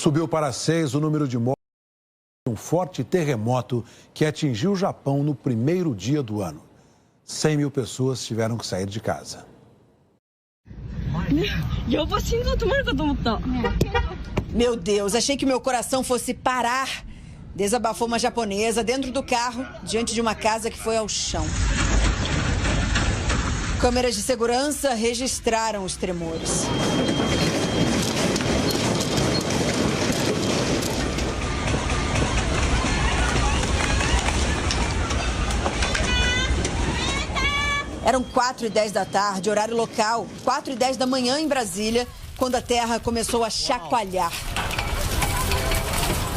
Subiu para 6 o número de mortes de um forte terremoto que atingiu o Japão no primeiro dia do ano. 100 mil pessoas tiveram que sair de casa. Meu Deus, achei que meu coração fosse parar. Desabafou uma japonesa dentro do carro, diante de uma casa que foi ao chão. Câmeras de segurança registraram os tremores. Eram 4h10 da tarde, horário local, 4h10 da manhã em Brasília, quando a terra começou a chacoalhar.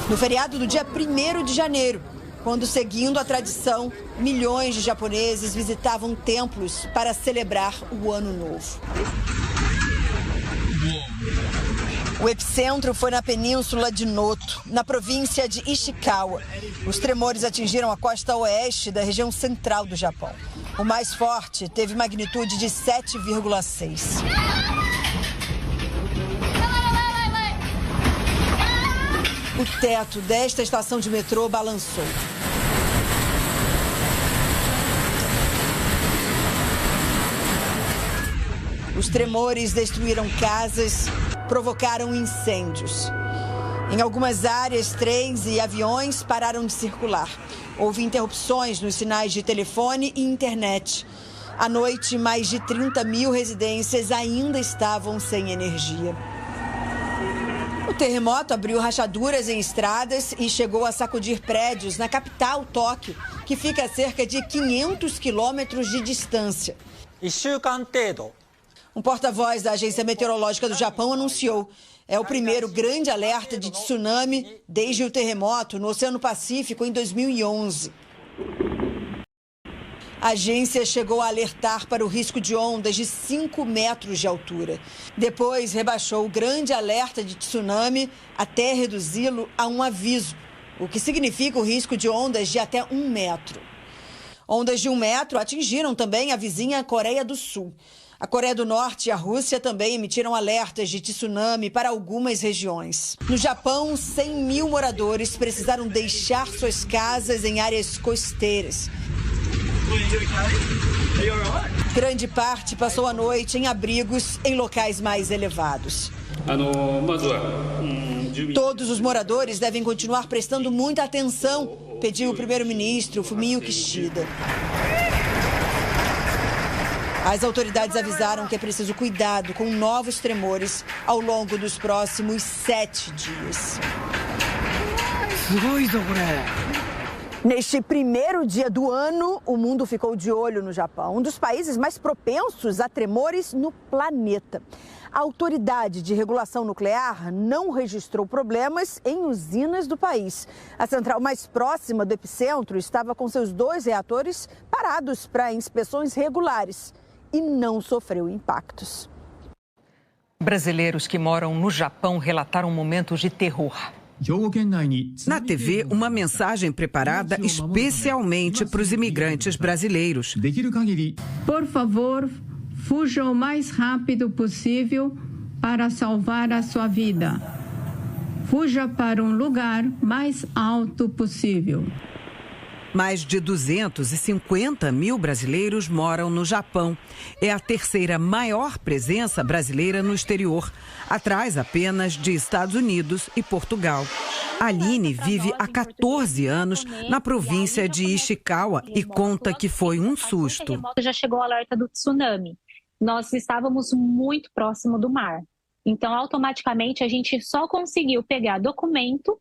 No feriado do dia 1º de janeiro, quando, seguindo a tradição, milhões de japoneses visitavam templos para celebrar o Ano Novo. O epicentro foi na península de Noto, na província de Ishikawa. Os tremores atingiram a costa oeste da região central do Japão. O mais forte teve magnitude de 7,6. O teto desta estação de metrô balançou. Os tremores destruíram casas, provocaram incêndios. Em algumas áreas, trens e aviões pararam de circular. Houve interrupções nos sinais de telefone e internet. À noite, mais de 30 mil residências ainda estavam sem energia. O terremoto abriu rachaduras em estradas e chegou a sacudir prédios na capital, Tóquio, que fica a cerca de 500 quilômetros de distância. Um porta-voz da Agência Meteorológica do Japão anunciou: é o primeiro grande alerta de tsunami desde o terremoto no Oceano Pacífico em 2011. A agência chegou a alertar para o risco de ondas de 5 metros de altura. Depois rebaixou o grande alerta de tsunami até reduzi-lo a um aviso, o que significa o risco de ondas de até 1 metro. Ondas de 1 metro atingiram também a vizinha Coreia do Sul. A Coreia do Norte e a Rússia também emitiram alertas de tsunami para algumas regiões. No Japão, 100 mil moradores precisaram deixar suas casas em áreas costeiras. Grande parte passou a noite em abrigos em locais mais elevados. Todos os moradores devem continuar prestando muita atenção, pediu o primeiro-ministro Fumio Kishida. As autoridades avisaram que é preciso cuidado com novos tremores ao longo dos próximos 7 dias. Neste primeiro dia do ano, o mundo ficou de olho no Japão, um dos países mais propensos a tremores no planeta. A Autoridade de Regulação Nuclear não registrou problemas em usinas do país. A central mais próxima do epicentro estava com seus 2 reatores parados para inspeções regulares e não sofreu impactos. Brasileiros que moram no Japão relataram momentos de terror. Na TV, uma mensagem preparada especialmente para os imigrantes brasileiros. Por favor, fuja o mais rápido possível para salvar a sua vida. Fuja para um lugar mais alto possível. Mais de 250 mil brasileiros moram no Japão. É a terceira maior presença brasileira no exterior, atrás apenas de Estados Unidos e Portugal. Aline vive há 14 anos na província de Ishikawa e conta que foi um susto. Já chegou o alerta do tsunami. Nós estávamos muito próximo do mar. Então, automaticamente, a gente só conseguiu pegar documento,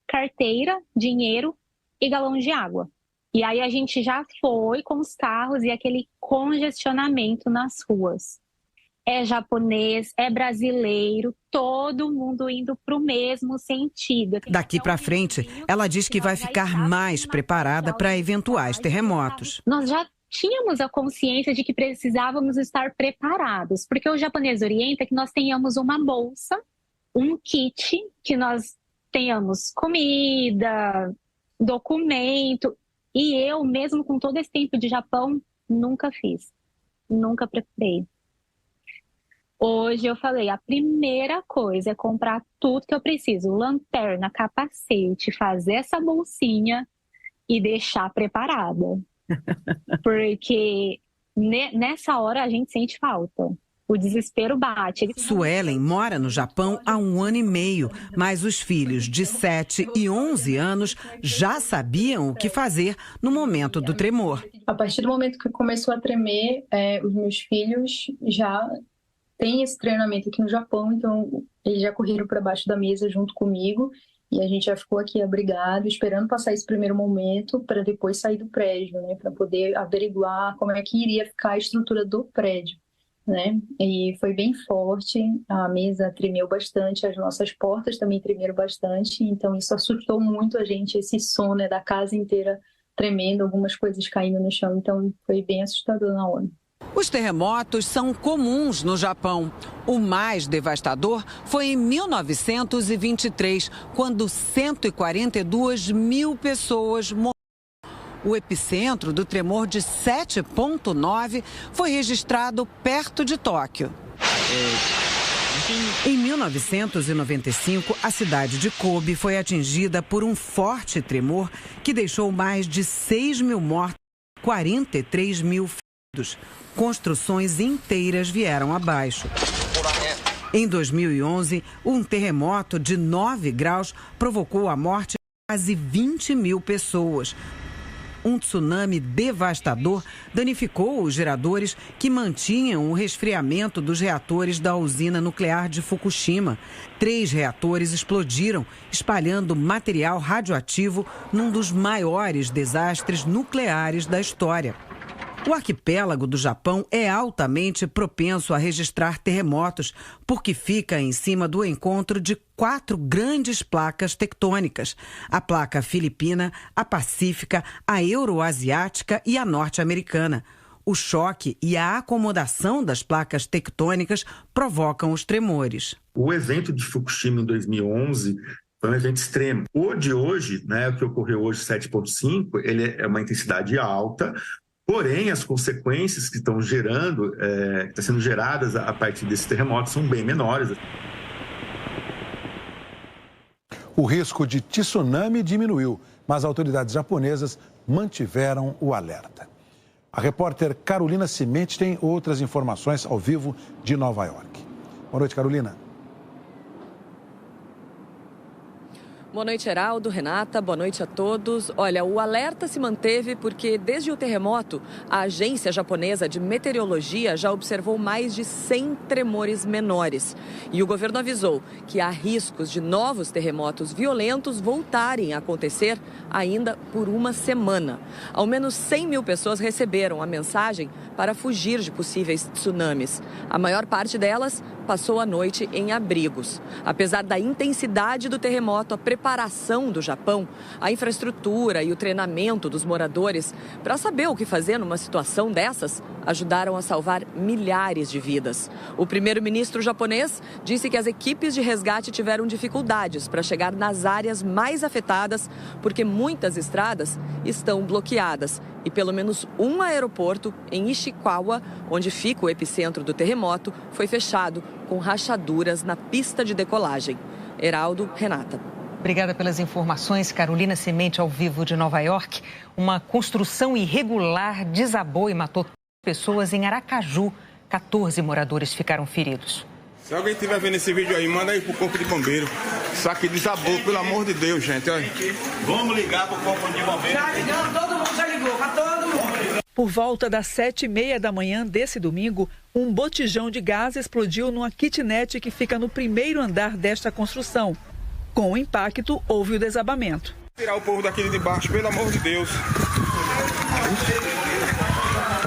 carteira, dinheiro e galão de água. E aí a gente já foi com os carros e aquele congestionamento nas ruas. É japonês, é brasileiro, todo mundo indo para o mesmo sentido. Daqui para frente, ela diz que vai ficar mais preparada para eventuais terremotos. Nós já tínhamos a consciência de que precisávamos estar preparados, porque o japonês orienta que nós tenhamos uma bolsa, um kit, que nós tenhamos comida, documento. E eu, mesmo com todo esse tempo de Japão, nunca fiz. Nunca preparei. Hoje eu falei, a primeira coisa é comprar tudo que eu preciso. Lanterna, capacete, fazer essa bolsinha e deixar preparada. Porque nessa hora a gente sente falta. O desespero bate. Suelen mora no Japão há 1 ano e meio, mas os filhos de 7 e 11 anos já sabiam o que fazer no momento do tremor. A partir do momento que começou a tremer, os meus filhos já têm esse treinamento aqui no Japão, então eles já correram para baixo da mesa junto comigo e a gente já ficou aqui abrigado, esperando passar esse primeiro momento para depois sair do prédio, né, para poder averiguar como é que iria ficar a estrutura do prédio. Né? E foi bem forte, a mesa tremeu bastante, as nossas portas também tremeram bastante, então isso assustou muito a gente, esse som, né, da casa inteira tremendo, algumas coisas caindo no chão, então foi bem assustador na hora. Os terremotos são comuns no Japão. O mais devastador foi em 1923, quando 142 mil pessoas morreram. O epicentro do tremor de 7,9 foi registrado perto de Tóquio. Em 1995, a cidade de Kobe foi atingida por um forte tremor que deixou mais de 6 mil mortos e 43 mil feridos. Construções inteiras vieram abaixo. Em 2011, um terremoto de 9 graus provocou a morte de quase 20 mil pessoas. Um tsunami devastador danificou os geradores que mantinham o resfriamento dos reatores da usina nuclear de Fukushima. 3 reatores explodiram, espalhando material radioativo num dos maiores desastres nucleares da história. O arquipélago do Japão é altamente propenso a registrar terremotos, porque fica em cima do encontro de 4 grandes placas tectônicas: a placa filipina, a pacífica, a euroasiática e a norte-americana. O choque e a acomodação das placas tectônicas provocam os tremores. O evento de Fukushima em 2011 foi um evento extremo. O de hoje, né, o que ocorreu hoje, 7,5, ele é uma intensidade alta. Porém, as consequências que estão gerando, que estão sendo geradas a partir desse terremoto são bem menores. O risco de tsunami diminuiu, mas autoridades japonesas mantiveram o alerta. A repórter Carolina Cimenti tem outras informações ao vivo de Nova York. Boa noite, Carolina. Boa noite, Heraldo, Renata, boa noite a todos. Olha, o alerta se manteve porque desde o terremoto, a agência japonesa de meteorologia já observou mais de 100 tremores menores. E o governo avisou que há riscos de novos terremotos violentos voltarem a acontecer ainda por uma semana. Ao menos 100 mil pessoas receberam a mensagem para fugir de possíveis tsunamis. A maior parte delas passou a noite em abrigos. Apesar da intensidade do terremoto, a preparação do Japão, a infraestrutura e o treinamento dos moradores para saber o que fazer numa situação dessas ajudaram a salvar milhares de vidas. O primeiro-ministro japonês disse que as equipes de resgate tiveram dificuldades para chegar nas áreas mais afetadas porque muitas estradas estão bloqueadas e pelo menos um aeroporto em Ishikawa, onde fica o epicentro do terremoto, foi fechado com rachaduras na pista de decolagem. Heraldo, Renata. Obrigada pelas informações, Carolina Cimenti, ao vivo de Nova York. Uma construção irregular desabou e matou pessoas em Aracaju. 14 moradores ficaram feridos. Se alguém estiver vendo esse vídeo aí, manda aí pro Corpo de Bombeiro. Isso aqui desabou, pelo amor de Deus, gente. Olha. Vamos ligar pro Corpo de Bombeiro. Já ligamos, todo mundo já ligou, pra todo mundo. Por volta das 7h30 da manhã desse domingo, um botijão de gás explodiu numa kitnet que fica no primeiro andar desta construção. Com o impacto, houve o desabamento. Tirar o povo daqui de baixo, pelo amor de Deus.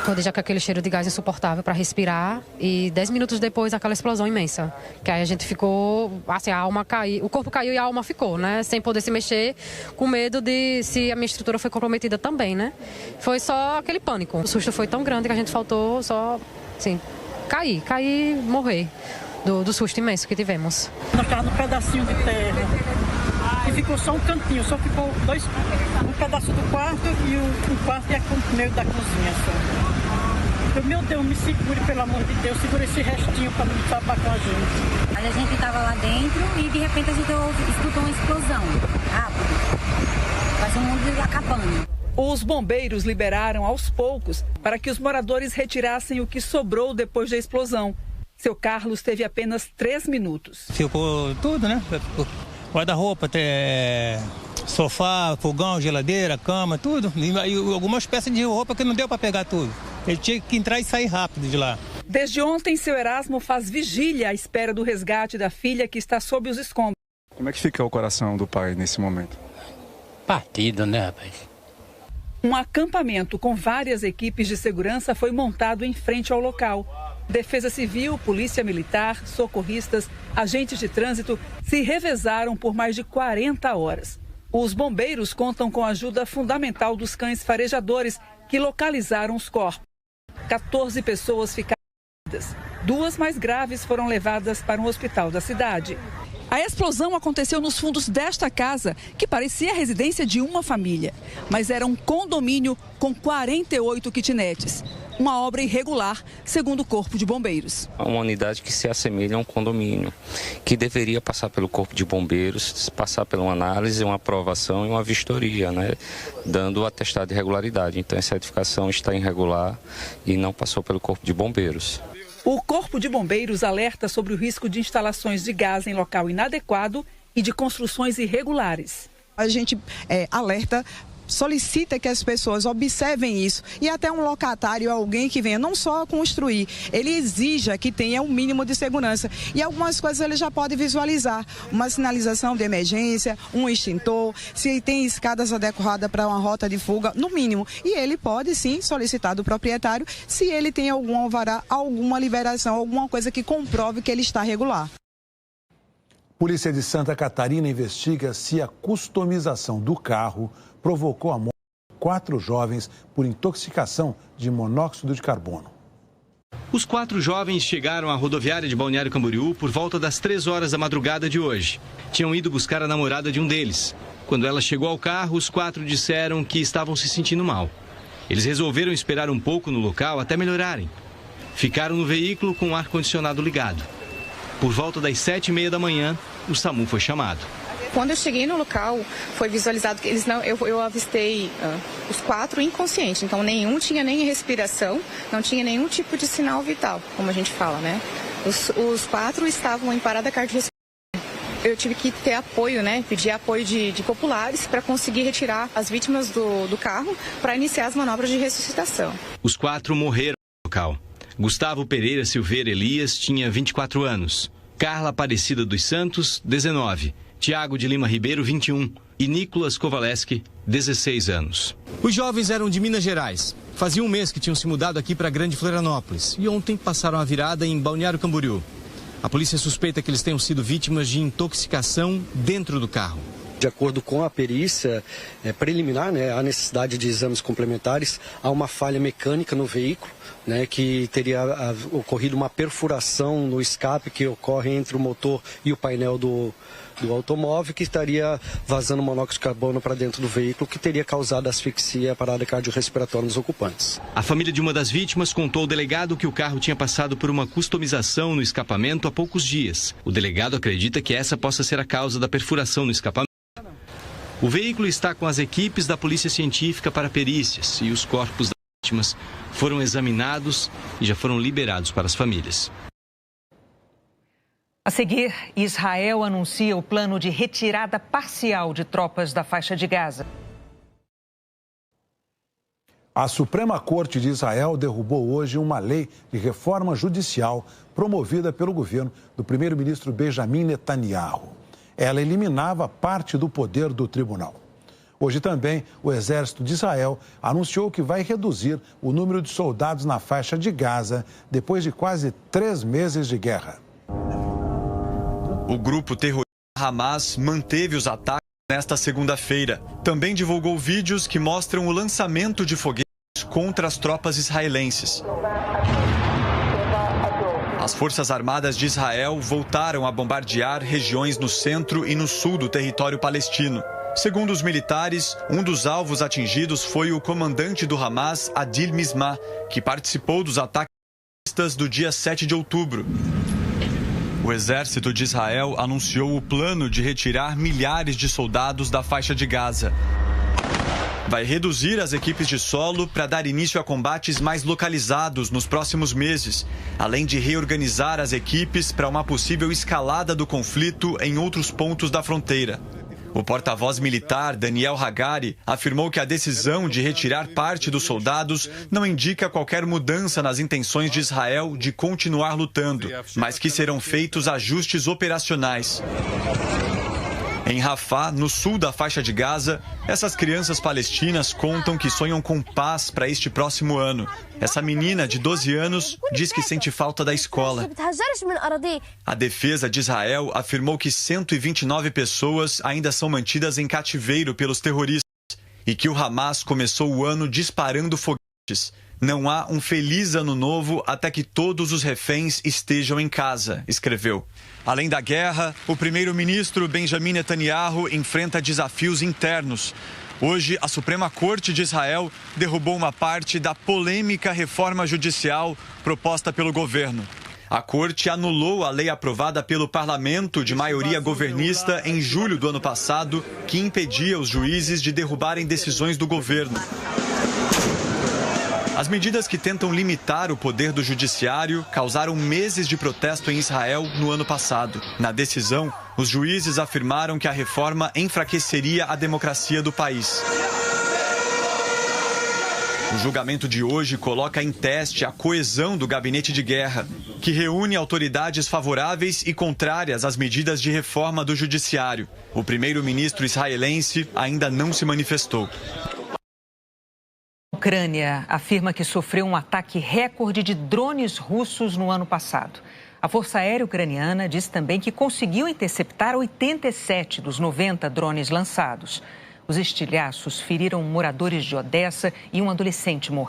Quando já com aquele cheiro de gás insuportável para respirar e 10 minutos depois aquela explosão imensa. Que aí a gente ficou, assim, a alma caiu, o corpo caiu e a alma ficou, né? Sem poder se mexer, com medo de se a minha estrutura foi comprometida também, né? Foi só aquele pânico. O susto foi tão grande que a gente faltou só, assim, cair e morrer do susto imenso que tivemos. Nós estávamos num pedacinho de terra e ficou só um cantinho, só ficou um pedaço do quarto e o quarto ia com o meio da cozinha só. Meu Deus, me segure, pelo amor de Deus, segura esse restinho para não acabar com a gente. A gente estava lá dentro e de repente a gente escutou uma explosão. Rápido. Faz um mundo acabando. Os bombeiros liberaram aos poucos para que os moradores retirassem o que sobrou depois da explosão. Seu Carlos teve apenas 3 minutos. Ficou tudo, né? Guarda-roupa, sofá, fogão, geladeira, cama, tudo. E algumas peças de roupa que não deu para pegar tudo. Ele tinha que entrar e sair rápido de lá. Desde ontem, seu Erasmo faz vigília à espera do resgate da filha que está sob os escombros. Como é que fica o coração do pai nesse momento? Partido, né, rapaz? Um acampamento com várias equipes de segurança foi montado em frente ao local. Defesa Civil, Polícia Militar, socorristas, agentes de trânsito se revezaram por mais de 40 horas. Os bombeiros contam com a ajuda fundamental dos cães farejadores que localizaram os corpos. 14 pessoas ficaram feridas. 2 mais graves foram levadas para um hospital da cidade. A explosão aconteceu nos fundos desta casa, que parecia a residência de uma família, mas era um condomínio com 48 kitnets. Uma obra irregular, segundo o Corpo de Bombeiros. Uma unidade que se assemelha a um condomínio, que deveria passar pelo Corpo de Bombeiros, passar por uma análise, uma aprovação e uma vistoria, né, dando o atestado de regularidade. Então essa edificação está irregular e não passou pelo Corpo de Bombeiros. O Corpo de Bombeiros alerta sobre o risco de instalações de gás em local inadequado e de construções irregulares. A gente alerta, solicita que as pessoas observem isso e até um locatário, alguém que venha não só construir, ele exija que tenha um mínimo de segurança. E algumas coisas ele já pode visualizar, uma sinalização de emergência, um extintor, se tem escadas adequadas para uma rota de fuga, no mínimo. E ele pode sim solicitar do proprietário se ele tem algum alvará, alguma liberação, alguma coisa que comprove que ele está regular. Polícia de Santa Catarina investiga se a customização do carro provocou a morte de 4 jovens por intoxicação de monóxido de carbono. Os 4 jovens chegaram à rodoviária de Balneário Camboriú por volta das 3 horas da madrugada de hoje. Tinham ido buscar a namorada de um deles. Quando ela chegou ao carro, os 4 disseram que estavam se sentindo mal. Eles resolveram esperar um pouco no local até melhorarem. Ficaram no veículo com o ar-condicionado ligado. Por volta das 7h30 da manhã, o SAMU foi chamado. Quando eu cheguei no local, foi visualizado que eles não, eu avistei os 4 inconscientes, então nenhum tinha nem respiração, não tinha nenhum tipo de sinal vital, como a gente fala, né? Os 4 estavam em parada cardiorrespiratória. Eu tive que ter apoio, né? Pedir apoio de populares para conseguir retirar as vítimas do carro para iniciar as manobras de ressuscitação. Os 4 morreram no local. Gustavo Pereira Silveira Elias tinha 24 anos. Carla Aparecida dos Santos, 19. Tiago de Lima Ribeiro, 21. E Nicolas Kovaleski, 16 anos. Os jovens eram de Minas Gerais. Fazia um mês que tinham se mudado aqui para Grande Florianópolis. E ontem passaram a virada em Balneário Camboriú. A polícia suspeita que eles tenham sido vítimas de intoxicação dentro do carro. De acordo com a perícia preliminar, né, há necessidade de exames complementares, há uma falha mecânica no veículo, né, que teria ocorrido uma perfuração no escape que ocorre entre o motor e o painel do automóvel, que estaria vazando monóxido de carbono para dentro do veículo, que teria causado asfixia e a parada cardiorrespiratória nos ocupantes. A família de uma das vítimas contou ao delegado que o carro tinha passado por uma customização no escapamento há poucos dias. O delegado acredita que essa possa ser a causa da perfuração no escapamento. O veículo está com as equipes da Polícia Científica para perícias e os corpos das vítimas foram examinados e já foram liberados para as famílias. A seguir, Israel anuncia o plano de retirada parcial de tropas da faixa de Gaza. A Suprema Corte de Israel derrubou hoje uma lei de reforma judicial promovida pelo governo do primeiro-ministro Benjamin Netanyahu. Ela eliminava parte do poder do tribunal. Hoje também, o Exército de Israel anunciou que vai reduzir o número de soldados na faixa de Gaza depois de quase 3 meses de guerra. O grupo terrorista Hamas manteve os ataques nesta segunda-feira. Também divulgou vídeos que mostram o lançamento de foguetes contra as tropas israelenses. As Forças Armadas de Israel voltaram a bombardear regiões no centro e no sul do território palestino. Segundo os militares, um dos alvos atingidos foi o comandante do Hamas, Adil Mismah, que participou dos ataques do dia 7 de outubro. O exército de Israel anunciou o plano de retirar milhares de soldados da faixa de Gaza. Vai reduzir as equipes de solo para dar início a combates mais localizados nos próximos meses, além de reorganizar as equipes para uma possível escalada do conflito em outros pontos da fronteira. O porta-voz militar, Daniel Hagari, afirmou que a decisão de retirar parte dos soldados não indica qualquer mudança nas intenções de Israel de continuar lutando, mas que serão feitos ajustes operacionais. Em Rafah, no sul da faixa de Gaza, essas crianças palestinas contam que sonham com paz para este próximo ano. Essa menina de 12 anos diz que sente falta da escola. A defesa de Israel afirmou que 129 pessoas ainda são mantidas em cativeiro pelos terroristas e que o Hamas começou o ano disparando foguetes. Não há um feliz ano novo até que todos os reféns estejam em casa, escreveu. Além da guerra, o primeiro-ministro Benjamin Netanyahu enfrenta desafios internos. Hoje, a Suprema Corte de Israel derrubou uma parte da polêmica reforma judicial proposta pelo governo. A corte anulou a lei aprovada pelo parlamento de maioria governista em julho do ano passado, que impedia os juízes de derrubarem decisões do governo. As medidas que tentam limitar o poder do judiciário causaram meses de protesto em Israel no ano passado. Na decisão, os juízes afirmaram que a reforma enfraqueceria a democracia do país. O julgamento de hoje coloca em teste a coesão do gabinete de guerra, que reúne autoridades favoráveis e contrárias às medidas de reforma do judiciário. O primeiro-ministro israelense ainda não se manifestou. A Ucrânia afirma que sofreu um ataque recorde de drones russos no ano passado. A Força Aérea Ucraniana diz também que conseguiu interceptar 87 dos 90 drones lançados. Os estilhaços feriram moradores de Odessa e um adolescente morreu.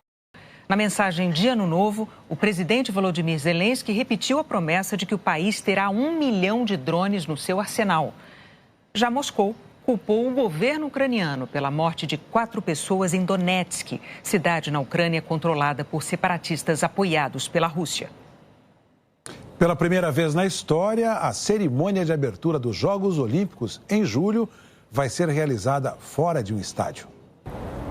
Na mensagem de Ano Novo, o presidente Volodymyr Zelensky repetiu a promessa de que o país terá 1 milhão de drones no seu arsenal. Já Moscou culpou o governo ucraniano pela morte de 4 pessoas em Donetsk, cidade na Ucrânia controlada por separatistas apoiados pela Rússia. Pela primeira vez na história, a cerimônia de abertura dos Jogos Olímpicos, em julho, vai ser realizada fora de um estádio.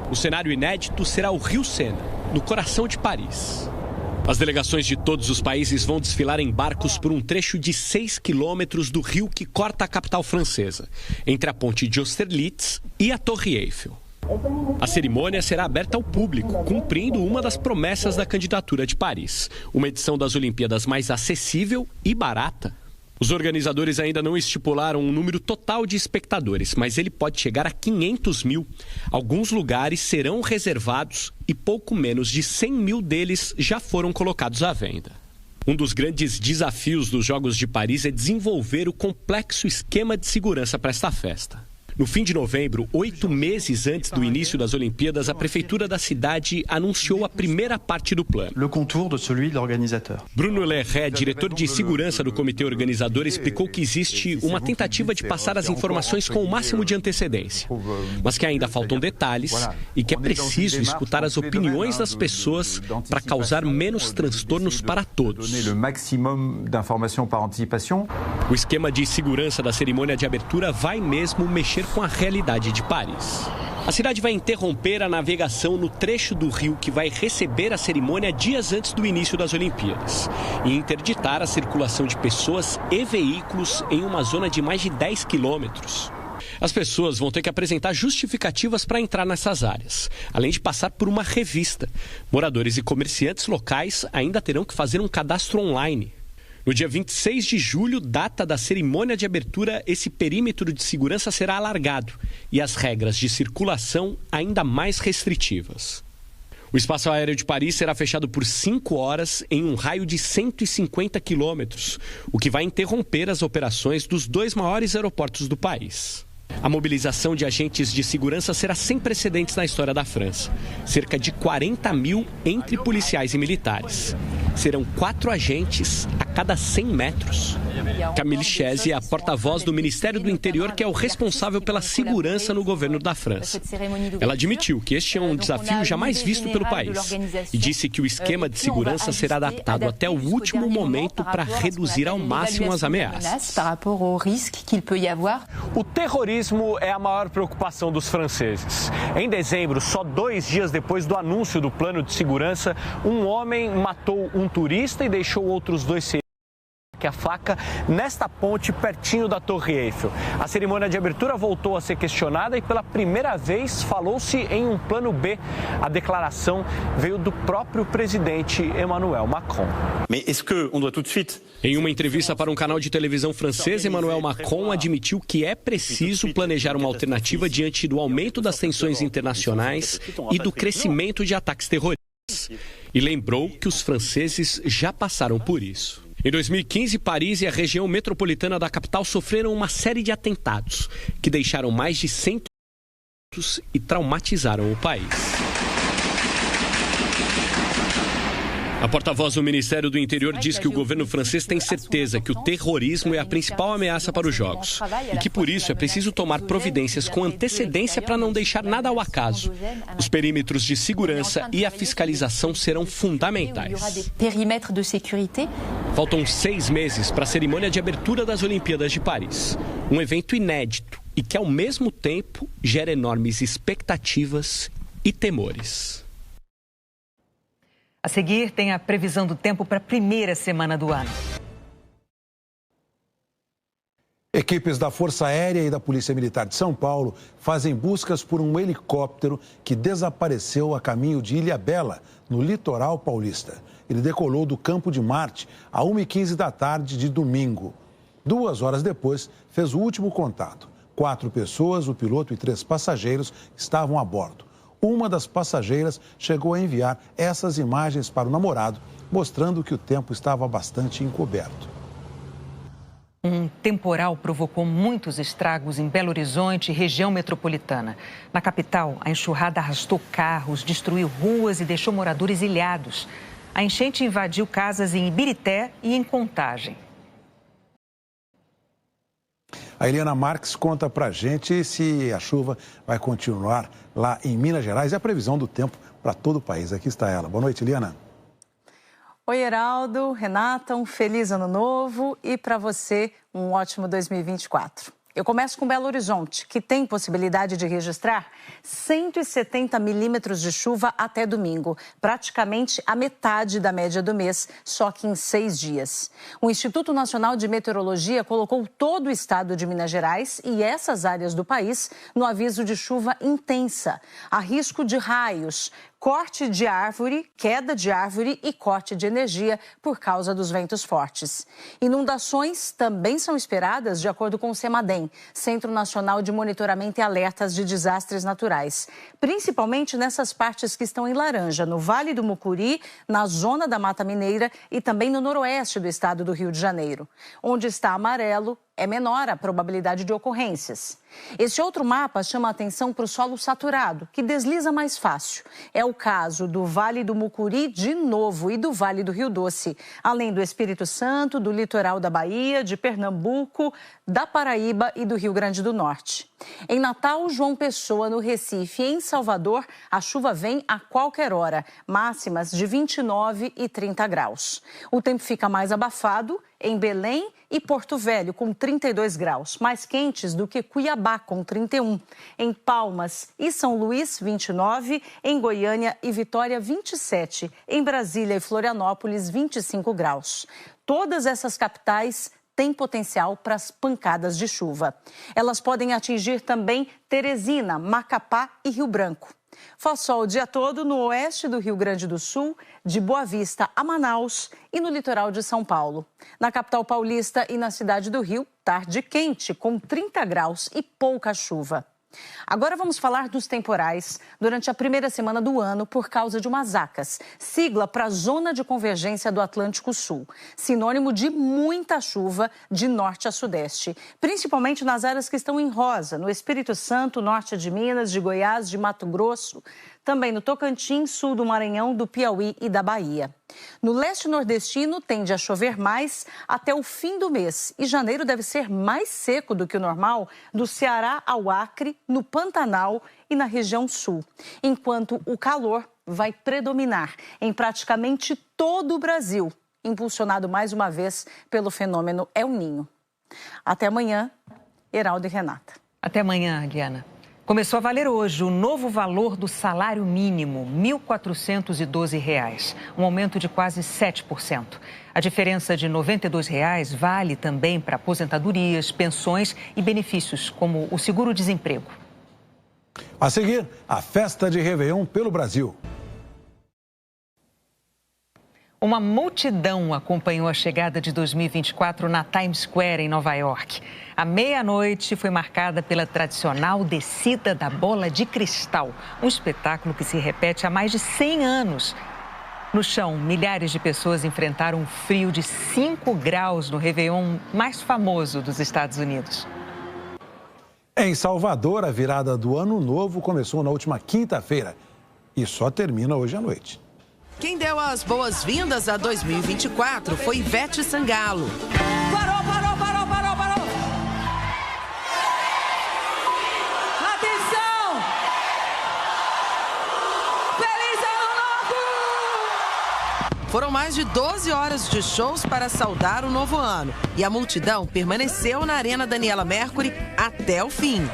O cenário inédito será o Rio Sena, no coração de Paris. As delegações de todos os países vão desfilar em barcos por um trecho de 6 quilômetros do rio que corta a capital francesa, entre a ponte de Austerlitz e a Torre Eiffel. A cerimônia será aberta ao público, cumprindo uma das promessas da candidatura de Paris, uma edição das Olimpíadas mais acessível e barata. Os organizadores ainda não estipularam um número total de espectadores, mas ele pode chegar a 500 mil. Alguns lugares serão reservados e pouco menos de 100 mil deles já foram colocados à venda. Um dos grandes desafios dos Jogos de Paris é desenvolver o complexo esquema de segurança para esta festa. No fim de novembro, 8 meses antes do início das Olimpíadas, a prefeitura da cidade anunciou a primeira parte do plano. Le contour de celui de l'organisateur. Bruno Lerré, diretor de segurança do comitê organizador, explicou que existe uma tentativa de passar as informações com o máximo de antecedência, mas que ainda faltam detalhes e que é preciso escutar as opiniões das pessoas para causar menos transtornos para todos. O esquema de segurança da cerimônia de abertura vai mesmo mexer com a realidade de Paris. A cidade vai interromper a navegação no trecho do rio que vai receber a cerimônia dias antes do início das Olimpíadas e interditar a circulação de pessoas e veículos em uma zona de mais de 10 quilômetros. As pessoas vão ter que apresentar justificativas para entrar nessas áreas, além de passar por uma revista. Moradores e comerciantes locais ainda terão que fazer um cadastro online. No dia 26 de julho, data da cerimônia de abertura, esse perímetro de segurança será alargado e as regras de circulação ainda mais restritivas. O espaço aéreo de Paris será fechado por 5 horas em um raio de 150 quilômetros, o que vai interromper as operações dos 2 maiores aeroportos do país. A mobilização de agentes de segurança será sem precedentes na história da França. Cerca de 40 mil entre policiais e militares. Serão 4 agentes a cada 100 metros. Camille Chese é a porta-voz do Ministério do Interior, que é o responsável pela segurança no governo da França. Ela admitiu que este é um desafio jamais visto pelo país e disse que o esquema de segurança será adaptado até o último momento para reduzir ao máximo as ameaças. O terrorismo é a maior preocupação dos franceses. Em dezembro, só 2 dias depois do anúncio do plano de segurança, um homem matou um turista e deixou outros 2 feridos. A faca nesta ponte pertinho da Torre Eiffel. A cerimônia de abertura voltou a ser questionada e pela primeira vez falou-se em um plano B. A declaração veio do próprio presidente Emmanuel Macron. Em uma entrevista para um canal de televisão francês, Emmanuel Macron admitiu que é preciso planejar uma alternativa diante do aumento das tensões internacionais e do crescimento de ataques terroristas. E lembrou que os franceses já passaram por isso. Em 2015, Paris e a região metropolitana da capital sofreram uma série de atentados que deixaram mais de 100 mortos e traumatizaram o país. A porta-voz do Ministério do Interior diz que o governo francês tem certeza que o terrorismo é a principal ameaça para os Jogos e que, por isso, é preciso tomar providências com antecedência para não deixar nada ao acaso. Os perímetros de segurança e a fiscalização serão fundamentais. Faltam 6 meses para a cerimônia de abertura das Olimpíadas de Paris. Um evento inédito e que, ao mesmo tempo, gera enormes expectativas e temores. A seguir, tem a previsão do tempo para a primeira semana do ano. Equipes da Força Aérea e da Polícia Militar de São Paulo fazem buscas por um helicóptero que desapareceu a caminho de Ilhabela, no litoral paulista. Ele decolou do Campo de Marte a 1h15 da tarde de domingo. 2 horas depois, fez o último contato. 4 pessoas, o piloto e 3 passageiros, estavam a bordo. Uma das passageiras chegou a enviar essas imagens para o namorado, mostrando que o tempo estava bastante encoberto. Um temporal provocou muitos estragos em Belo Horizonte e região metropolitana. Na capital, a enxurrada arrastou carros, destruiu ruas e deixou moradores ilhados. A enchente invadiu casas em Ibirité e em Contagem. A Eliana Marques conta pra gente se a chuva vai continuar lá em Minas Gerais e a previsão do tempo para todo o país. Aqui está ela. Boa noite, Eliana. Oi, Heraldo, Renata, um feliz ano novo e para você um ótimo 2024. Eu começo com Belo Horizonte, que tem possibilidade de registrar 170 milímetros de chuva até domingo, praticamente a metade da média do mês, só que em 6 dias. O Instituto Nacional de Meteorologia colocou todo o estado de Minas Gerais e essas áreas do país no aviso de chuva intensa. Há risco de raios, corte de árvore, queda de árvore e corte de energia por causa dos ventos fortes. Inundações também são esperadas de acordo com o CEMADEM, Centro Nacional de Monitoramento e Alertas de Desastres Naturais, principalmente nessas partes que estão em laranja, no Vale do Mucuri, na zona da Mata Mineira e também no noroeste do estado do Rio de Janeiro. Onde está amarelo, é menor a probabilidade de ocorrências. Esse outro mapa chama a atenção para o solo saturado, que desliza mais fácil. É o caso do Vale do Mucuri de novo e do Vale do Rio Doce, além do Espírito Santo, do litoral da Bahia, de Pernambuco, da Paraíba e do Rio Grande do Norte. Em Natal, João Pessoa, no Recife e em Salvador, a chuva vem a qualquer hora, máximas de 29 e 30 graus. O tempo fica mais abafado em Belém e Porto Velho, com 32 graus, mais quentes do que Cuiabá, com 31. Em Palmas e São Luís, 29. Em Goiânia e Vitória, 27. Em Brasília e Florianópolis, 25 graus. Todas essas capitais têm potencial para as pancadas de chuva. Elas podem atingir também Teresina, Macapá e Rio Branco. Faz sol o dia todo no oeste do Rio Grande do Sul, de Boa Vista a Manaus e no litoral de São Paulo. Na capital paulista e na cidade do Rio, tarde quente, com 30 graus e pouca chuva. Agora vamos falar dos temporais durante a primeira semana do ano por causa de umas ACAS, sigla para Zona de Convergência do Atlântico Sul, sinônimo de muita chuva de norte a sudeste, principalmente nas áreas que estão em rosa, no Espírito Santo, norte de Minas, de Goiás, de Mato Grosso, também no Tocantins, sul do Maranhão, do Piauí e da Bahia. No leste nordestino, tende a chover mais até o fim do mês. E janeiro deve ser mais seco do que o normal do Ceará ao Acre, no Pantanal e na região sul. Enquanto o calor vai predominar em praticamente todo o Brasil, impulsionado mais uma vez pelo fenômeno El Niño. Até amanhã, Heraldo e Renata. Até amanhã, Diana. Começou a valer hoje o novo valor do salário mínimo, R$ 1.412, um aumento de quase 7%. A diferença de R$ 92 vale também para aposentadorias, pensões e benefícios, como o seguro-desemprego. A seguir, a festa de Réveillon pelo Brasil. Uma multidão acompanhou a chegada de 2024 na Times Square, em Nova York. A meia-noite foi marcada pela tradicional descida da bola de cristal, um espetáculo que se repete há mais de 100 anos. No chão, milhares de pessoas enfrentaram um frio de 5 graus no Réveillon mais famoso dos Estados Unidos. Em Salvador, a virada do Ano Novo começou na última quinta-feira e só termina hoje à noite. Quem deu as boas-vindas a 2024 foi Ivete Sangalo. Parou! Atenção! Feliz Ano Novo! Foram mais de 12 horas de shows para saudar o novo ano. E a multidão permaneceu na Arena Daniela Mercury até o fim.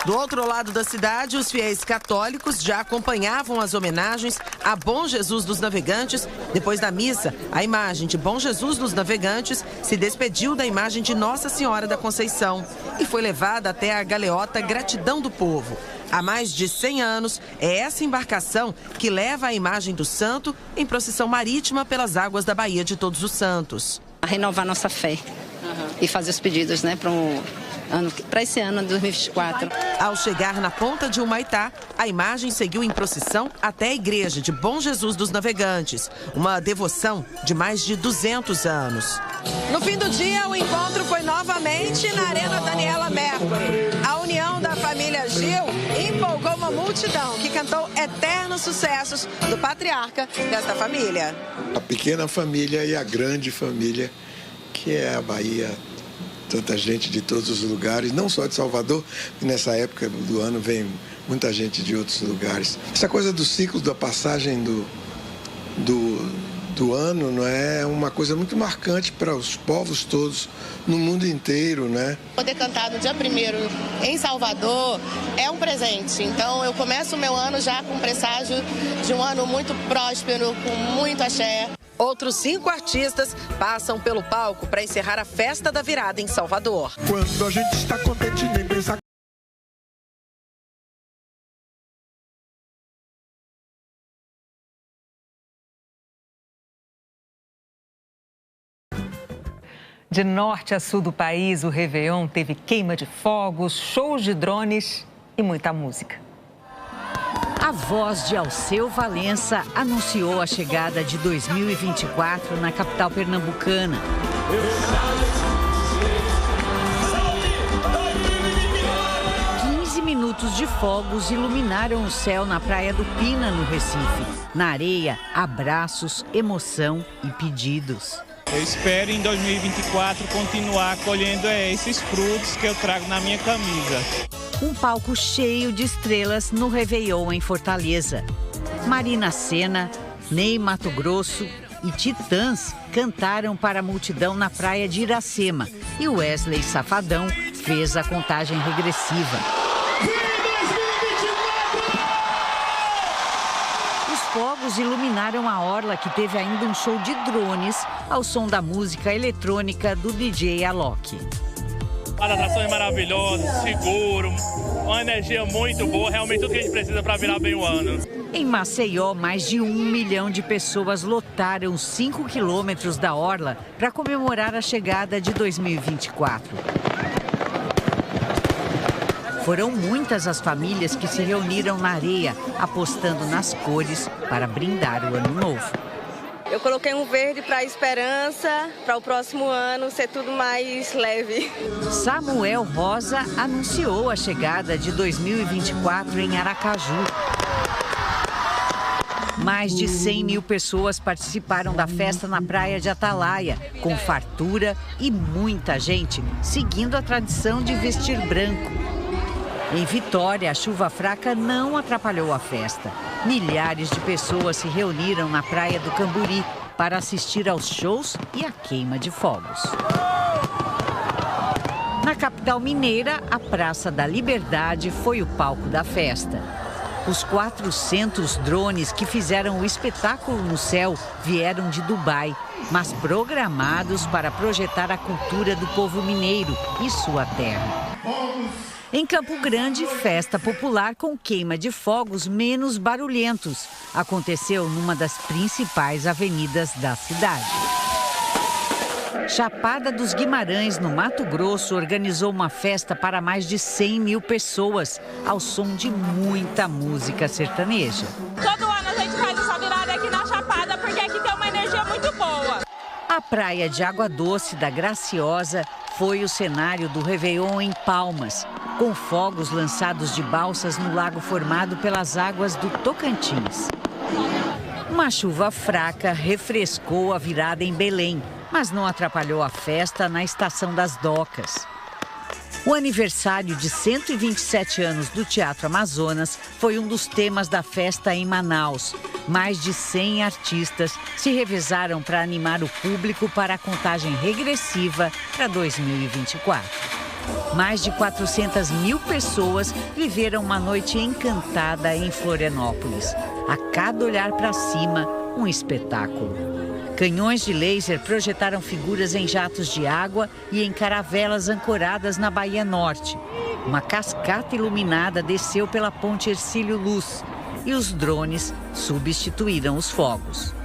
Do outro lado da cidade, os fiéis católicos já acompanhavam as homenagens a Bom Jesus dos Navegantes. Depois da missa, a imagem de Bom Jesus dos Navegantes se despediu da imagem de Nossa Senhora da Conceição e foi levada até a galeota Gratidão do Povo. Há mais de 100 anos, é essa embarcação que leva a imagem do santo em procissão marítima pelas águas da Baía de Todos os Santos. A renovar nossa fé e fazer os pedidos, para esse ano de 2024. Ao chegar na ponta de Humaitá, a imagem seguiu em procissão até a igreja de Bom Jesus dos Navegantes, uma devoção de mais de 200 anos. No fim do dia, o encontro foi novamente na Arena Daniela Mercury. A união da família Gil empolgou uma multidão que cantou eternos sucessos do patriarca desta família. A pequena família e a grande família, que é a Bahia. Tanta gente de todos os lugares, não só de Salvador, e nessa época do ano vem muita gente de outros lugares. Essa coisa do ciclo, da passagem do ano, não é uma coisa muito marcante para os povos todos no mundo inteiro, né? Poder cantar no dia 1º em Salvador é um presente. Então eu começo o meu ano já com um presságio de um ano muito próspero, com muito axé. Outros 5 artistas passam pelo palco para encerrar a festa da virada em Salvador. Quando a gente está contente, nem pensar. De norte a sul do país, o Réveillon teve queima de fogos, shows de drones e muita música. A voz de Alceu Valença anunciou a chegada de 2024 na capital pernambucana. 15 minutos de fogos iluminaram o céu na Praia do Pina, no Recife. Na areia, abraços, emoção e pedidos. Eu espero em 2024 continuar colhendo esses frutos que eu trago na minha camisa. Um palco cheio de estrelas no Réveillon em Fortaleza. Marina Sena, Ney Matogrosso e Titãs cantaram para a multidão na praia de Iracema. E Wesley Safadão fez a contagem regressiva. Os fogos iluminaram a orla, que teve ainda um show de drones ao som da música eletrônica do DJ Alok. As atrações maravilhosas, seguro, uma energia muito boa, realmente tudo que a gente precisa para virar bem o ano. Em Maceió, mais de 1 milhão de pessoas lotaram 5 quilômetros da orla para comemorar a chegada de 2024. Foram muitas as famílias que se reuniram na areia, apostando nas cores para brindar o ano novo. Eu coloquei um verde para a esperança, para o próximo ano ser tudo mais leve. Samuel Rosa anunciou a chegada de 2024 em Aracaju. Mais de 100 mil pessoas participaram da festa na praia de Atalaia, com fartura e muita gente seguindo a tradição de vestir branco. Em Vitória, a chuva fraca não atrapalhou a festa. Milhares de pessoas se reuniram na praia do Camburi para assistir aos shows e à queima de fogos. Na capital mineira, a Praça da Liberdade foi o palco da festa. Os 400 drones que fizeram o espetáculo no céu vieram de Dubai, mas programados para projetar a cultura do povo mineiro e sua terra. Em Campo Grande, festa popular com queima de fogos menos barulhentos. Aconteceu numa das principais avenidas da cidade. Chapada dos Guimarães, no Mato Grosso, organizou uma festa para mais de 100 mil pessoas, ao som de muita música sertaneja. Todo ano a gente faz essa virada aqui na Chapada, porque aqui tem uma energia muito boa. A praia de Água Doce da Graciosa foi o cenário do Réveillon em Palmas, com fogos lançados de balsas no lago formado pelas águas do Tocantins. Uma chuva fraca refrescou a virada em Belém, mas não atrapalhou a festa na Estação das Docas. O aniversário de 127 anos do Teatro Amazonas foi um dos temas da festa em Manaus. Mais de 100 artistas se revezaram para animar o público para a contagem regressiva para 2024. Mais de 400 mil pessoas viveram uma noite encantada em Florianópolis. A cada olhar para cima, um espetáculo. Canhões de laser projetaram figuras em jatos de água e em caravelas ancoradas na Bahia Norte. Uma cascata iluminada desceu pela ponte Hercílio Luz e os drones substituíram os fogos.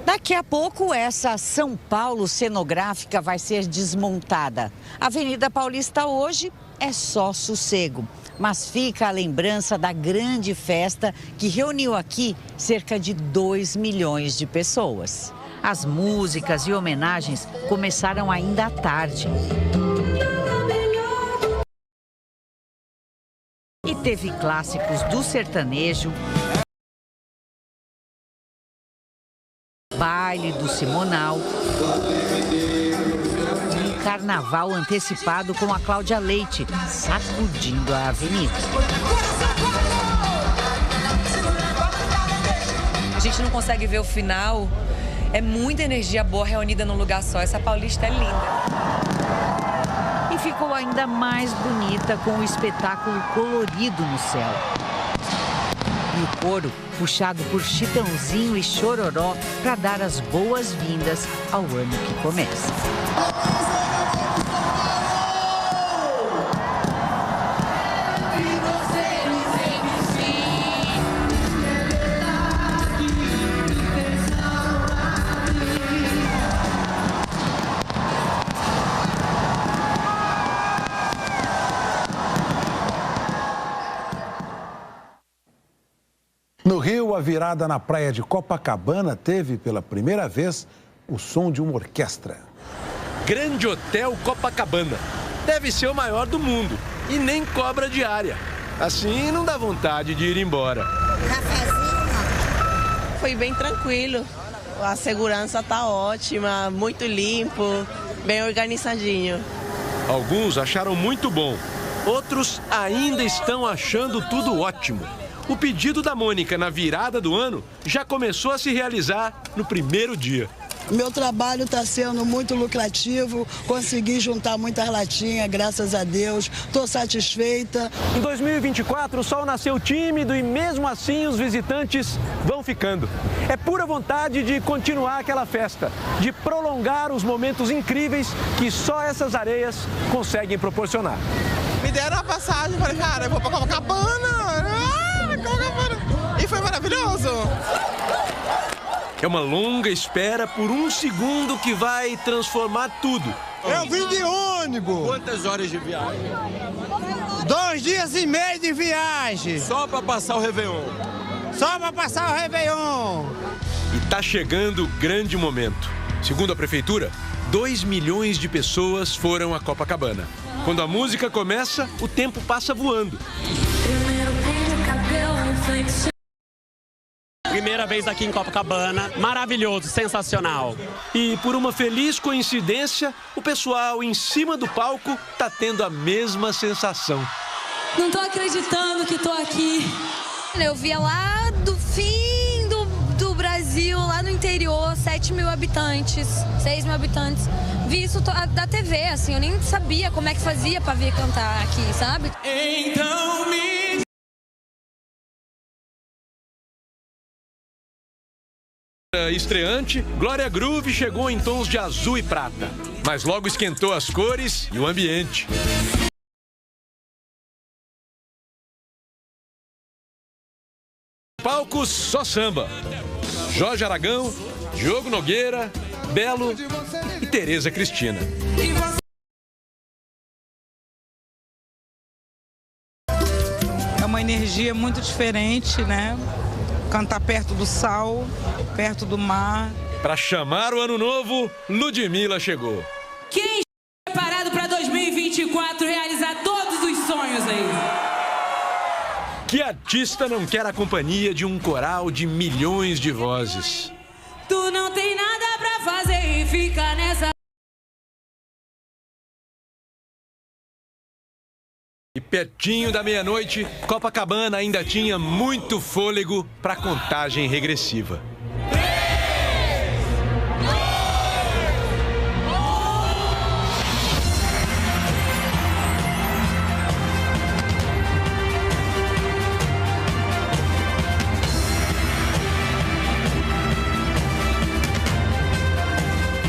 Daqui a pouco, essa São Paulo cenográfica vai ser desmontada. A Avenida Paulista hoje é só sossego, mas fica a lembrança da grande festa que reuniu aqui cerca de 2 milhões de pessoas. As músicas e homenagens começaram ainda à tarde. E teve clássicos do sertanejo, baile do Simonal, carnaval antecipado com a Cláudia Leite, sacudindo a avenida. A gente não consegue ver o final. É muita energia boa reunida num lugar só. Essa Paulista é linda. E ficou ainda mais bonita com o espetáculo colorido no céu. E o coro puxado por Chitãozinho e Chororó para dar as boas-vindas ao ano que começa. No Rio, a virada na praia de Copacabana teve, pela primeira vez, o som de uma orquestra. Grande Hotel Copacabana. Deve ser o maior do mundo e nem cobra diária. Assim não dá vontade de ir embora. Foi bem tranquilo. A segurança tá ótima, muito limpo, bem organizadinho. Alguns acharam muito bom. Outros ainda estão achando tudo ótimo. O pedido da Mônica na virada do ano já começou a se realizar no primeiro dia. Meu trabalho está sendo muito lucrativo, consegui juntar muitas latinhas, graças a Deus, estou satisfeita. Em 2024, o sol nasceu tímido e mesmo assim os visitantes vão ficando. É pura vontade de continuar aquela festa, de prolongar os momentos incríveis que só essas areias conseguem proporcionar. Me deram a passagem, falei, cara, eu vou para Copacabana. e foi maravilhoso. É uma longa espera por um segundo que vai transformar tudo. Eu vim de ônibus. Quantas horas de viagem? 2 dias e meio de viagem. Só para passar o Réveillon. Só para passar o Réveillon. E tá chegando o grande momento. Segundo a prefeitura, 2 milhões de pessoas foram a Copacabana. Quando a música começa, o tempo passa voando. Primeira vez aqui em Copacabana, maravilhoso, sensacional. E por uma feliz coincidência, o pessoal em cima do palco tá tendo a mesma sensação. Não tô acreditando que tô aqui. Eu via lá do fim do Brasil, lá no interior, 7 mil habitantes, 6 mil habitantes. Vi isso da TV, assim, eu nem sabia como é que fazia pra vir cantar aqui, sabe? Então me... Estreante, Glória Groove chegou em tons de azul e prata, mas logo esquentou as cores e o ambiente. Palcos só samba. Jorge Aragão, Diogo Nogueira, Belo e Tereza Cristina. É uma energia muito diferente, né? Cantar perto do sal, perto do mar. Para chamar o ano novo, Ludmilla chegou. Quem está preparado para 2024 realizar todos os sonhos aí? Que artista não quer a companhia de um coral de milhões de vozes? Tu não tem nada pra fazer e fica nessa... E pertinho da meia-noite, Copacabana ainda tinha muito fôlego para contagem regressiva.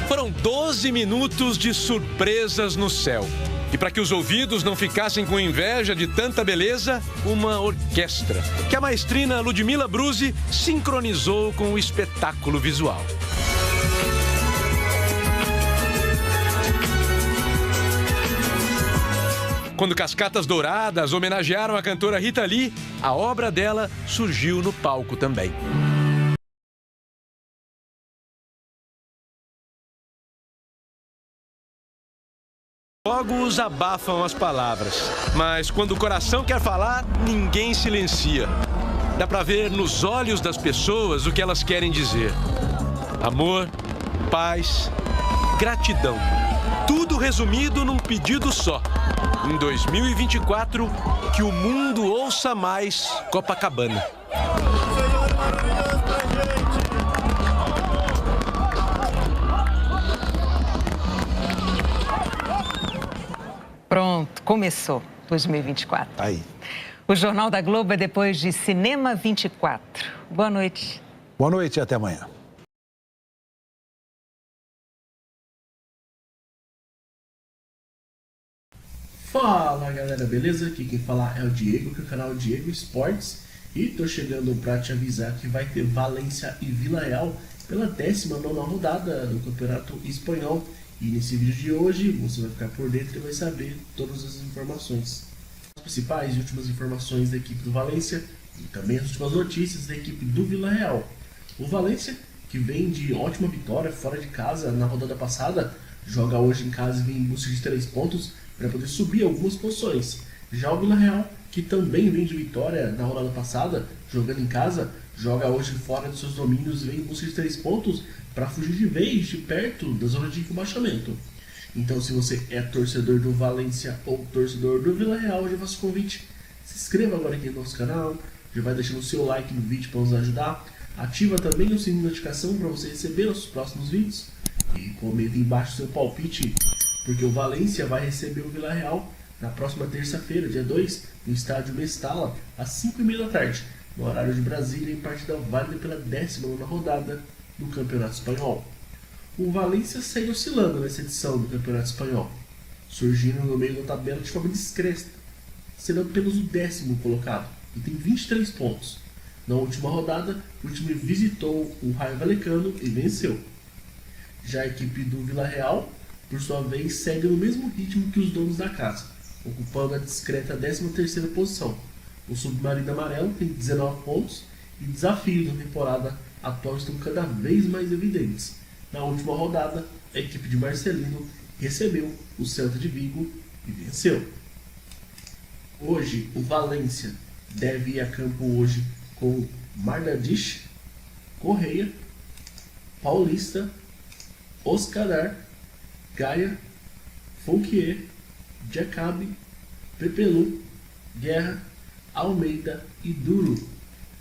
Foram 12 minutos de surpresas no céu. E para que os ouvidos não ficassem com inveja de tanta beleza, uma orquestra, que a maestrina Ludmilla Bruzzi sincronizou com o espetáculo visual. Quando Cascatas Douradas homenagearam a cantora Rita Lee, a obra dela surgiu no palco também. Fogos abafam as palavras, mas quando o coração quer falar, ninguém silencia. Dá pra ver nos olhos das pessoas o que elas querem dizer. Amor, paz, gratidão. Tudo resumido num pedido só. Em 2024, que o mundo ouça mais Copacabana. Pronto, começou 2024. Aí. O Jornal da Globo é depois de Cinema 24. Boa noite. Boa noite e até amanhã. Fala galera, beleza? Aqui quem fala é o Diego, que é o canal Diego Esportes. E tô chegando para te avisar que vai ter Valência e Vila Real pela 19ª rodada do Campeonato Espanhol. E nesse vídeo de hoje você vai ficar por dentro e vai saber todas as informações. As principais e últimas informações da equipe do Valência e também as últimas notícias da equipe do Vila Real. O Valência, que vem de ótima vitória fora de casa na rodada passada, joga hoje em casa e vem em busca de 3 pontos para poder subir algumas posições. Já o Vila Real, que também vem de vitória na rodada passada, jogando em casa, joga hoje fora de seus domínios e vem em busca de 3 pontos para fugir de vez de perto da zona de rebaixamento. Então, se você é torcedor do Valência ou torcedor do Vila Real, já faço o convite. Se inscreva agora aqui no nosso canal, já vai deixando o seu like no vídeo para nos ajudar. Ativa também o sininho de notificação para você receber os próximos vídeos. E comenta embaixo o seu palpite, porque o Valência vai receber o Vila Real na próxima terça-feira, dia 2, no estádio Mestala, às 5h30 da tarde, no horário de Brasília, em partida válida pela 19ª rodada do Campeonato Espanhol. O Valência segue oscilando nessa edição do Campeonato Espanhol, surgindo no meio da tabela de forma discreta, sendo apenas o 10º colocado e tem 23 pontos. Na última rodada, o time visitou o Raio Vallecano e venceu. Já a equipe do Vila Real, por sua vez, segue no mesmo ritmo que os donos da casa, ocupando a discreta 13ª posição. O Submarino Amarelo tem 19 pontos e desafios na temporada atual estão cada vez mais evidentes. Na última rodada, a equipe de Marcelino recebeu o Celta de Vigo e venceu. Hoje, o Valência deve ir a campo hoje com Marnadich, Correia, Paulista, Oscarar, Gaia, Fonquier, Jacabe, Pepelu, Guerra, Almeida e Duro.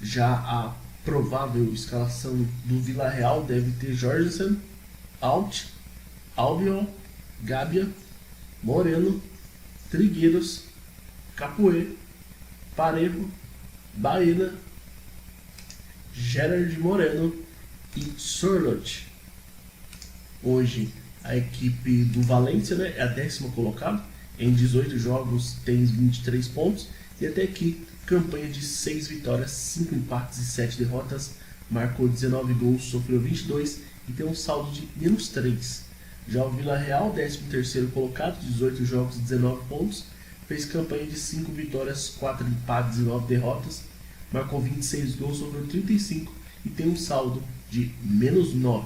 Já a provável escalação do Vila Real deve ter Jorgensen, Alt, Albion, Gábia, Moreno, Trigueiros, Capoe, Parejo, Baena, Gerard Moreno e Sorlot. Hoje a equipe do Valência, né, é a 10ª colocada, em 18 jogos tem 23 pontos e até aqui campanha de 6 vitórias, 5 empates e 7 derrotas, marcou 19 gols, sofreu 22 e tem um saldo de -3. Já o Vila Real, 13º colocado, 18 jogos e 19 pontos, fez campanha de 5 vitórias, 4 empates e 9 derrotas, marcou 26 gols, sofreu 35 e tem um saldo de -9.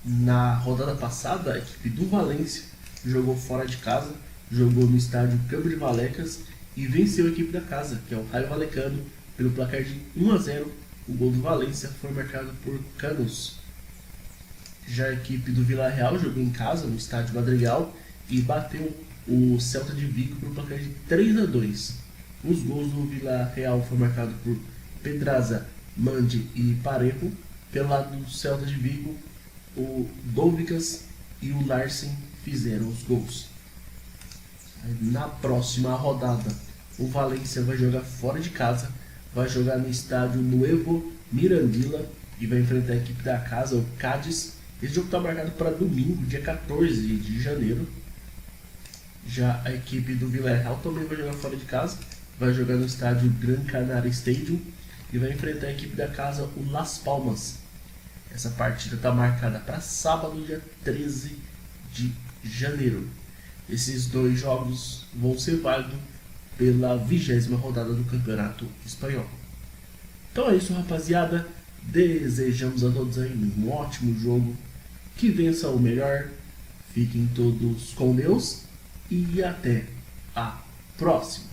Na rodada passada, a equipe do Valência jogou fora de casa, jogou no estádio Campo de Valecas e venceu a equipe da casa, que é o Raio Vallecano, pelo placar de 1-0. O gol do Valência foi marcado por Canos. Já a equipe do Vila Real jogou em casa, no estádio Madrigal, e bateu o Celta de Vigo pelo placar de 3-2. Os gols do Vila Real foram marcados por Pedraza, Mandi e Parejo. Pelo lado do Celta de Vigo, o Dovicas e o Larsen fizeram os gols. Na próxima rodada, o Valência vai jogar fora de casa, vai jogar no estádio Nuevo Mirandilla e vai enfrentar a equipe da casa, o Cádiz. Esse jogo está marcado para domingo, dia 14 de janeiro. Já a equipe do Vila Real também vai jogar fora de casa, vai jogar no estádio Gran Canaria Stadium e vai enfrentar a equipe da casa, o Las Palmas. Essa partida está marcada para sábado, dia 13 de janeiro. Esses dois jogos vão ser válidos pela 20ª rodada do Campeonato Espanhol. Então é isso, rapaziada. Desejamos a todos aí um ótimo jogo. Que vença o melhor. Fiquem todos com Deus. E até a próxima.